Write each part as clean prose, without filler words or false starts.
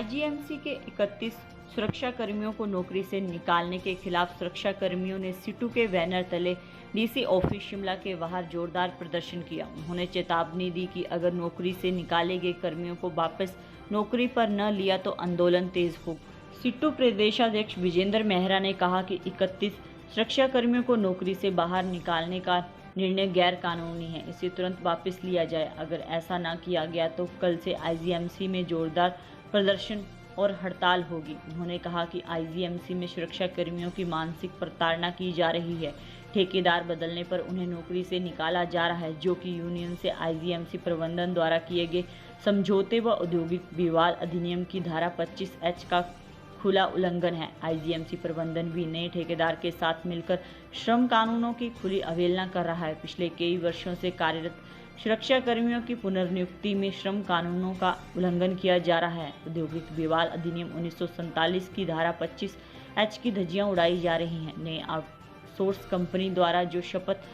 IGMC के 31 सुरक्षा कर्मियों को नौकरी से निकालने के खिलाफ सुरक्षा कर्मियों ने सीटू के बैनर तले डीसी ऑफिस शिमला के बाहर जोरदार प्रदर्शन किया। उन्होंने चेतावनी दी कि अगर नौकरी से निकाले गए कर्मियों को वापस नौकरी पर न लिया तो आंदोलन तेज होगा। सीटू प्रदेशाध्यक्ष विजेंद्र मेहरा ने कहा कि 31 सुरक्षा कर्मियों को नौकरी से बाहर निकालने का निर्णय गैर कानूनी है, इसे तुरंत वापस लिया जाए। अगर ऐसा न किया गया तो कल से आईजीएमसी में जोरदार प्रदर्शन और हड़ताल होगी। उन्होंने कहा कि आईजीएमसी में सुरक्षा कर्मियों की मानसिक प्रताड़ना की जा रही है। ठेकेदार बदलने पर उन्हें नौकरी से निकाला जा रहा है, जो कि यूनियन से आईजीएमसी प्रबंधन द्वारा किए गए समझौते व औद्योगिक विवाद अधिनियम की धारा 25H का खुला उल्लंघन है। आईजीएमसी प्रबंधन भी नए ठेकेदार के साथ मिलकर श्रम कानूनों की खुली अवहेलना कर रहा है। पिछले कई वर्षों से कार्यरत सुरक्षा कर्मियों की पुनर्नियुक्ति में श्रम कानूनों का उल्लंघन किया जा रहा है। औद्योगिक विवाद अधिनियम 1947 की धारा 25H की धज्जियां उड़ाई जा रही हैं। नए आउटसोर्स कंपनी द्वारा जो शपथ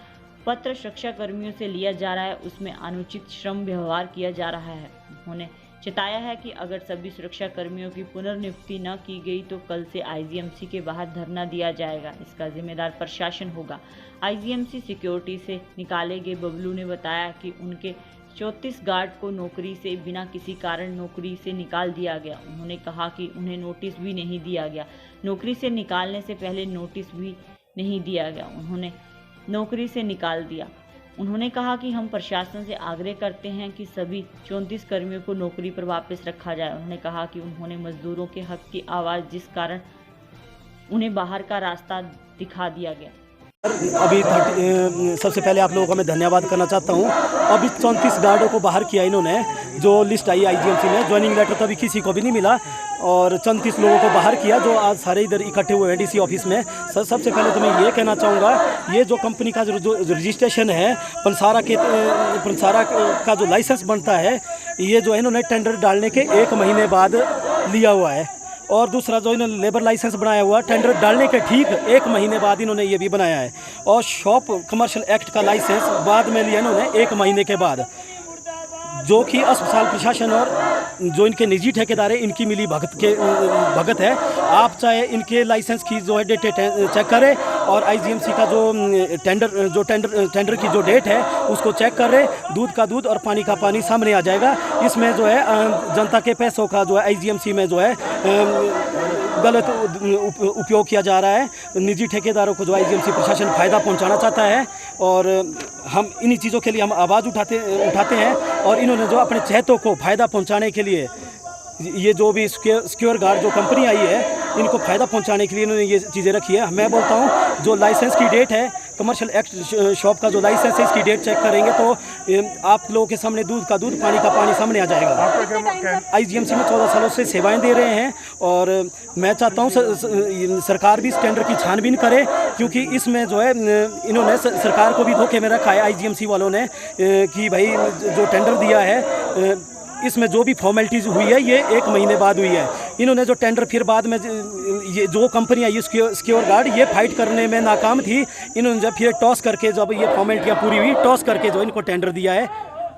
पत्र सुरक्षा कर्मियों से लिया जा रहा है, उसमें अनुचित श्रम व्यवहार किया जा रहा है। उन्होंने चेताया है कि अगर सभी सुरक्षा कर्मियों की पुनर्नियुक्ति न की गई तो कल से आईजीएमसी के बाहर धरना दिया जाएगा। इसका जिम्मेदार प्रशासन होगा। आईजीएमसी सिक्योरिटी से निकाले गए बबलू ने बताया कि उनके 34 गार्ड को नौकरी से बिना किसी कारण नौकरी से निकाल दिया गया। उन्होंने कहा कि उन्हें नोटिस भी नहीं दिया गया, नौकरी से निकालने से पहले नोटिस भी नहीं दिया गया, उन्होंने नौकरी से निकाल दिया। उन्होंने कहा कि हम प्रशासन से आग्रह करते हैं कि सभी 34 कर्मियों को नौकरी पर वापस रखा जाए। उन्होंने कहा कि उन्होंने मजदूरों के हक की आवाज़, जिस कारण उन्हें बाहर का रास्ता दिखा दिया गया। अभी सबसे पहले आप लोगों का मैं धन्यवाद करना चाहता हूँ। अभी 34 गार्डों को बाहर किया इन्होंने, जो लिस्ट आई आईजीएमसी में। ज्वाइनिंग लेटर तो अभी किसी को भी नहीं मिला और 34 लोगों को बाहर किया, जो आज सारे इधर इकट्ठे हुए हैं डीसी ऑफिस में। सबसे पहले तो मैं ये कहना चाहूँगा, ये जो कंपनी का जो रजिस्ट्रेशन है, पंसारा का जो लाइसेंस बनता है, ये जो है इन्होंने टेंडर डालने के 1 महीने बाद लिया हुआ है। और दूसरा जो इन्होंने लेबर लाइसेंस बनाया हुआ, टेंडर डालने के ठीक 1 महीने बाद इन्होंने ये भी बनाया है। और शॉप कमर्शियल एक्ट का लाइसेंस बाद में लिया इन्होंने 1 महीने के बाद, जो कि अस्पताल प्रशासन और जो इनके निजी ठेकेदार है, इनकी मिली भगत है। आप चाहे इनके लाइसेंस की जो है डेट चेक करें और आईजीएमसी का जो टेंडर की जो डेट है उसको चेक करें। दूध का दूध और पानी का पानी सामने आ जाएगा। इसमें जो है जनता के पैसों का जो है आईजीएमसी में जो है गलत उपयोग किया जा रहा है। निजी ठेकेदारों को जो आईजीएमसी प्रशासन फ़ायदा पहुंचाना चाहता है और हम इन्हीं चीज़ों के लिए हम आवाज़ उठाते हैं। और इन्होंने जो अपने चहेतों को फ़ायदा पहुंचाने के लिए, ये जो भी सिक्योर गार्ड जो कंपनी आई है, इनको फ़ायदा पहुंचाने के लिए इन्होंने ये चीज़ें रखी है। मैं बोलता हूं, जो लाइसेंस की डेट है, कमर्शियल एक्ट शॉप का जो लाइसेंस है, इसकी डेट चेक करेंगे तो आप लोगों के सामने दूध का दूध, पानी का पानी सामने आ जाएगा। आईजीएमसी में 14 सालों से सेवाएं दे रहे हैं और मैं चाहता हूं सरकार भी इस टेंडर की छानबीन करे, क्योंकि इसमें जो है इन्होंने सरकार को भी धोखे में रखा है आईजीएमसी वालों ने, कि भाई जो टेंडर दिया है इसमें जो भी फॉर्मेलिटीज़ हुई है ये 1 महीने बाद हुई है। इन्होंने जो टेंडर फिर बाद में ये जो कंपनी आई सिक्योर गार्ड, ये फाइट करने में नाकाम थी। इन्होंने जब फिर टॉस करके, जब ये फॉर्मेलिटियाँ पूरी हुई, टॉस करके जो इनको टेंडर दिया है।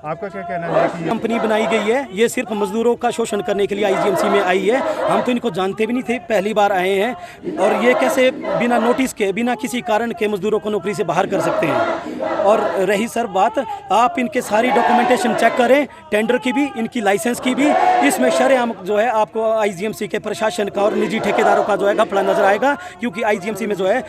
आपका क्या कहना है कि कंपनी बनाई गई है, ये सिर्फ मजदूरों का शोषण करने के लिए आईजीएमसी में आई है। हम तो इनको जानते भी नहीं थे, पहली बार आए हैं। और ये कैसे बिना नोटिस के, बिना किसी कारण के मजदूरों को नौकरी से बाहर कर सकते हैं। और रही सर बात, आप इनके सारी डॉक्यूमेंटेशन चेक करें, टेंडर की भी, इनकी लाइसेंस की भी। इसमें शरेआम जो है आपको आईजीएमसी के प्रशासन का और निजी ठेकेदारों का जो है घपला नजर आएगा, क्योंकि आईजीएमसी में जो है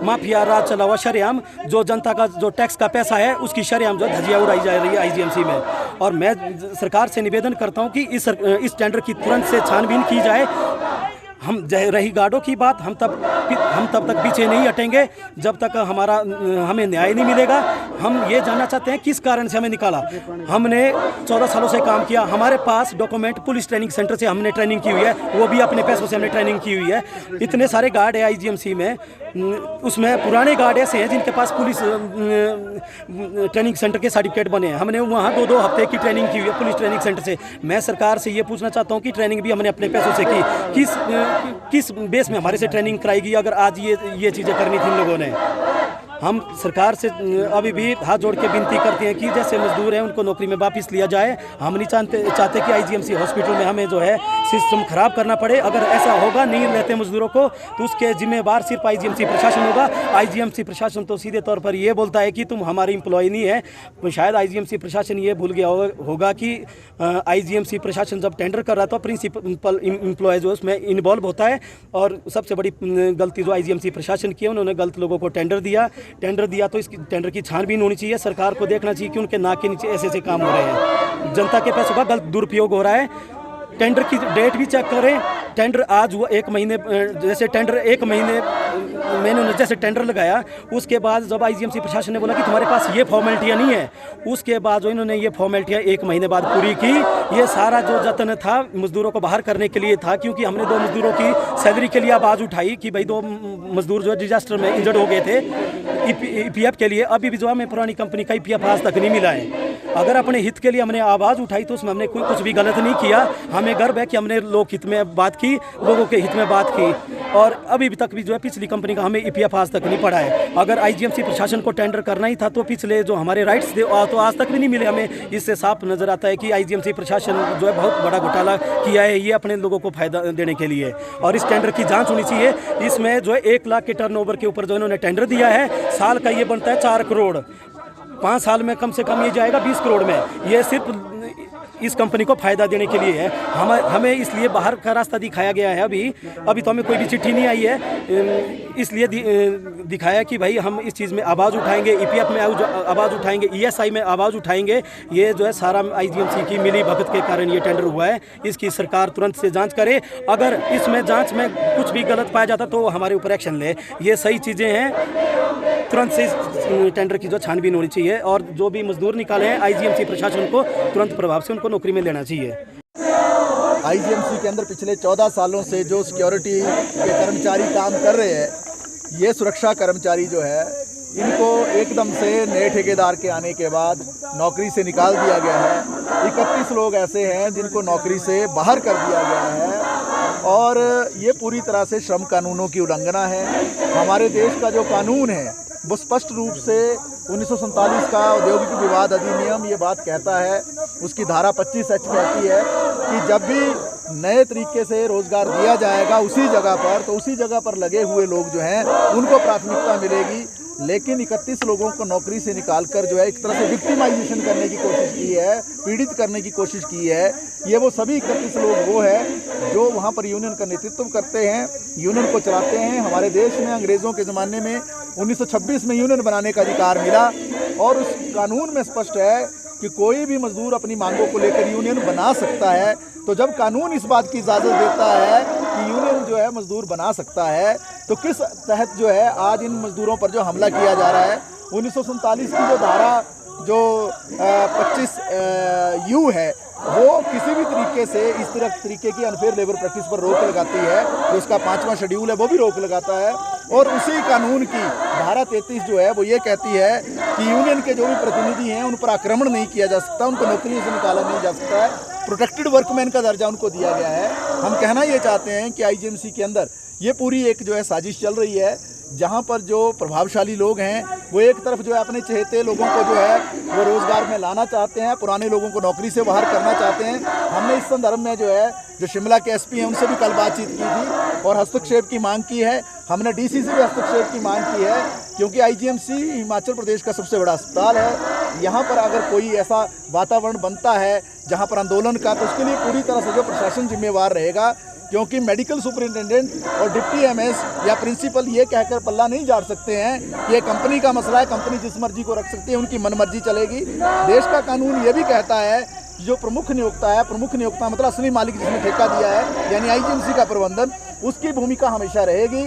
माफिया राज चला हुआ शरेआम, जो जनता का जो टैक्स का पैसा है उसकी शरेआम जो धजिया उड़ाई जा रही है आईजीएमसी में। और मैं सरकार से निवेदन करता हूं कि इस टेंडर की तुरंत से छानबीन की जाए। हम रही गार्डों की बात, हम तब तक पीछे नहीं हटेंगे जब तक हमें न्याय नहीं मिलेगा। हम ये जानना चाहते हैं किस कारण से हमें निकाला। हमने 14 सालों से काम किया, हमारे पास डॉक्यूमेंट पुलिस ट्रेनिंग सेंटर से हमने ट्रेनिंग की हुई है, वो भी अपने पैसों से हमने ट्रेनिंग की हुई है। इतने सारे गार्ड है आईजीएमसी में, उसमें पुराने गार्ड ऐसे हैं जिनके पास पुलिस ट्रेनिंग सेंटर के सर्टिफिकेट बने हैं। हमने वहाँ 2-2 हफ्ते की ट्रेनिंग की हुई है पुलिस ट्रेनिंग सेंटर से। मैं सरकार से ये पूछना चाहता हूँ कि ट्रेनिंग भी हमने अपने पैसों से की, किस बेस में हमारे से ट्रेनिंग कराई गई अगर आज ये चीज़ें करनी थी इन लोगों ने। हम सरकार से अभी भी हाथ जोड़ के विनती करते हैं कि जैसे मजदूर हैं उनको नौकरी में वापस लिया जाए। हम नहीं चाहते कि आईजीएमसी हॉस्पिटल में हमें जो है सिस्टम ख़राब करना पड़े। अगर ऐसा होगा नहीं लेते मजदूरों को तो उसके जिम्मेवार सिर्फ आईजीएमसी प्रशासन होगा। आईजीएमसी प्रशासन तो सीधे तौर पर ये बोलता है कि तुम हमारे एम्प्लॉय नहीं है। शायद आईजीएमसी प्रशासन ये भूल गया होगा कि आईजीएमसी प्रशासन जब टेंडर कर रहा था प्रिंसिपल एम्प्लॉय जो उसमें इन्वॉल्व होता है। और सबसे बड़ी गलती जो आईजीएमसी प्रशासन की है, उन्होंने गलत लोगों को टेंडर दिया तो इस टेंडर की छानबीन होनी चाहिए। सरकार को देखना चाहिए कि उनके नाक के नीचे ऐसे काम हो रहे हैं, जनता के पैसों का गलत दुरुपयोग हो रहा है। टेंडर की डेट भी चेक करें। टेंडर आज हुआ 1 महीने, जैसे टेंडर 1 महीने मैंने जैसे टेंडर लगाया उसके बाद जब आईजीएमसी प्रशासन ने बोला कि तुम्हारे पास ये फॉर्मेलिटियाँ नहीं है, उसके बाद जो इन्होंने ये फॉर्मेलिटियाँ 1 महीने बाद पूरी की। ये सारा जो जतन था मजदूरों को बाहर करने के लिए था, क्योंकि हमने 2 मजदूरों की सैलरी के लिए आवाज़ उठाई कि भाई 2 मजदूर जो डिजास्टर में इंजर्ड हो गए थे ईपीएफ के लिए। अभी भी जो हमें पुरानी कंपनी का ईपीएफ आज तक नहीं मिला है। अगर अपने हित के लिए हमने आवाज़ उठाई तो उसमें हमने कुछ भी गलत नहीं किया। हमें गर्व है कि हमने लोक हित में बात की, लोगों के हित में बात की। और अभी तक भी जो है पिछली कंपनी का हमें ईपीएफ आज तक नहीं पड़ा है। अगर आईजीएमसी प्रशासन को टेंडर करना ही था तो पिछले जो हमारे राइट्स थे तो आज तक भी नहीं मिले हमें। इससे साफ नज़र आता है कि आईजीएमसी प्रशासन जो है बहुत बड़ा घोटाला किया है ये अपने लोगों को फायदा देने के लिए। और इस टेंडर की जाँच होनी चाहिए। इसमें जो है 1 लाख के टर्नओवर के ऊपर जो इन्होंने टेंडर दिया है, साल का ये बनता है 4 करोड़। 5 साल में कम से कम ये जाएगा 20 करोड़ में। ये सिर्फ इस कंपनी को फ़ायदा देने के लिए है। हमें इसलिए बाहर का रास्ता दिखाया गया है। अभी तो हमें कोई भी चिट्ठी नहीं आई है, इसलिए दिखाया कि भाई हम इस चीज़ में आवाज़ उठाएंगे, ईपीएफ में आवाज़ उठाएंगे, ईएसआई में आवाज़ उठाएंगे। ये जो है सारा आईजीएमसी की मिली भगत के कारण ये टेंडर हुआ है। इसकी सरकार तुरंत से जाँच करे। अगर इसमें जाँच में कुछ भी गलत पाया जाता तो हमारे ऊपर एक्शन ले। ये सही चीज़ें हैं, तुरंत से इस टेंडर की जो छानबीन होनी चाहिए। और जो भी मजदूर निकाले हैं आईजीएमसी प्रशासन को तुरंत प्रभाव से उनको नौकरी में लेना चाहिए। आईजीएमसी के अंदर पिछले 14 सालों से जो सिक्योरिटी के कर्मचारी काम कर रहे हैं, ये सुरक्षा कर्मचारी जो है इनको एकदम से नए ठेकेदार के आने के बाद नौकरी से निकाल दिया गया है। 31 लोग ऐसे हैं जिनको नौकरी से बाहर कर दिया गया है और ये पूरी तरह से श्रम कानूनों की उल्लंघना है। हमारे देश का जो कानून है वो स्पष्ट रूप से 1947 का औद्योगिक विवाद अधिनियम ये बात कहता है, उसकी धारा 25H कहती है कि जब भी नए तरीके से रोज़गार दिया जाएगा उसी जगह पर, तो उसी जगह पर लगे हुए लोग जो हैं उनको प्राथमिकता मिलेगी। लेकिन 31 लोगों को नौकरी से निकालकर जो है एक तरह से विक्टिमाइजेशन करने की कोशिश की है, पीड़ित करने की कोशिश की है। ये वो सभी 31 लोग वो है जो वहाँ पर यूनियन का नेतृत्व करते हैं, यूनियन को चलाते हैं। हमारे देश में अंग्रेज़ों के ज़माने में 1926 में यूनियन बनाने का अधिकार मिला और उस कानून में स्पष्ट है कि कोई भी मजदूर अपनी मांगों को लेकर यूनियन बना सकता है। तो जब कानून इस बात की इजाज़त देता है कि यूनियन जो है मजदूर बना सकता है, तो किस तहत जो है आज इन मजदूरों पर जो हमला किया जा रहा है। 1947 की जो धारा जो 25U है वो किसी भी तरीके से इस तरीके की अनफेयर लेबर प्रैक्टिस पर रोक लगाती है। जो उसका 5वां शेड्यूल है वो भी रोक लगाता है। और उसी कानून की धारा 33 जो है वो ये कहती है कि यूनियन के जो भी प्रतिनिधि हैं उन पर आक्रमण नहीं किया जा सकता, उनको नौकरी से निकाला नहीं जा सकता है, प्रोटेक्टेड वर्कमैन का दर्जा उनको दिया गया है। हम कहना ये चाहते हैं कि आईजीएमसी के अंदर ये पूरी एक जो है साजिश चल रही है, जहाँ पर जो प्रभावशाली लोग हैं वो एक तरफ जो है अपने चहेते लोगों को जो है वो रोज़गार में लाना चाहते हैं, पुराने लोगों को नौकरी से बाहर करना चाहते हैं। हमने इस संदर्भ में जो है जो शिमला के एसपी हैं उनसे भी कल बातचीत की थी और हस्तक्षेप की मांग की है। हमने डीसी से भी हस्तक्षेप की मांग की है, क्योंकि आईजीएमसी हिमाचल प्रदेश का सबसे बड़ा अस्पताल है। यहाँ पर अगर कोई ऐसा वातावरण बनता है जहाँ पर आंदोलन का, तो उसके लिए पूरी तरह से जो प्रशासन जिम्मेवार रहेगा, क्योंकि मेडिकल सुपरिटेंडेंट और डिप्टी एमएस या प्रिंसिपल ये कहकर पल्ला नहीं झाड़ सकते हैं कि ये कंपनी का मसला है, कंपनी जिस मर्जी को रख सकती है, उनकी मनमर्जी चलेगी। देश का कानून ये भी कहता है कि जो प्रमुख नियोक्ता है, प्रमुख नियोक्ता मतलब असली मालिक जिसने ठेका दिया है यानी आईजीएमसी का प्रबंधन, उसकी भूमिका हमेशा रहेगी।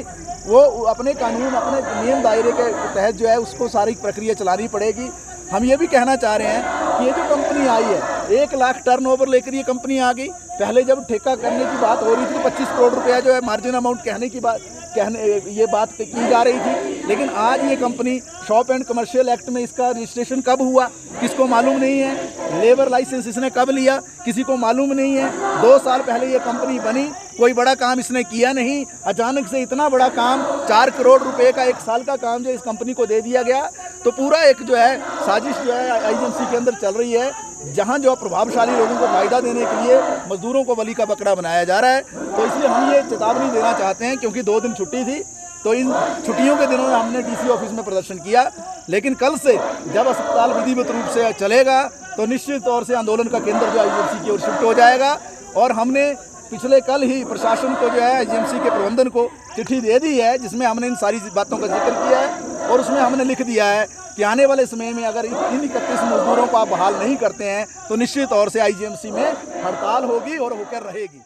वो अपने कानून अपने नियम दायरे के तहत जो है उसको सारी प्रक्रिया चलानी पड़ेगी। हम ये भी कहना चाह रहे हैं कि ये जो कंपनी आई है 1 लाख टर्नओवर लेकर ये कंपनी आ गई। पहले जब ठेका करने की बात हो रही थी तो 25 करोड़ रुपया जो है मार्जिन अमाउंट ये बात की जा रही थी, लेकिन आज ये company shop and commercial act में इसका रजिस्ट्रेशन कब हुआ किसको मालूम नहीं है। लेबर लाइसेंस इसने कब लिया किसी को मालूम नहीं है। 2 साल पहले ये कंपनी बनी कोई बड़ा काम इसने किया नहीं। अचानक से इतना बड़ा काम 4 करोड़ रुपए का 1 साल का काम जो इस कंपनी को दे दिया गया। तो पूरा एक जो है साजिश जो है आईजीएमसी के अंदर चल रही है, जहां जो प्रभावशाली लोगों को फायदा देने के लिए मजदूरों को बलि का बकरा बनाया जा रहा है। तो इसलिए हम ये चेतावनी देना चाहते हैं, क्योंकि 2 दिन छुट्टी थी, तो इन छुट्टियों के दिनों में हमने डीसी ऑफिस में प्रदर्शन किया, लेकिन कल से जब अस्पताल विधिवत रूप से चलेगा तो निश्चित तौर से आंदोलन का केंद्र जो आईजीएमसी की ओर शिफ्ट हो जाएगा। और हमने पिछले कल ही प्रशासन को जो है आईजीएमसी के प्रबंधन को चिट्ठी दे दी है, जिसमें हमने इन सारी बातों का जिक्र किया है और उसमें हमने लिख दिया है कि आने वाले समय में अगर इन 31 मजदूरों को आप बहाल नहीं करते हैं तो निश्चित तौर से आईजीएमसी में हड़ताल होगी और होकर रहेगी।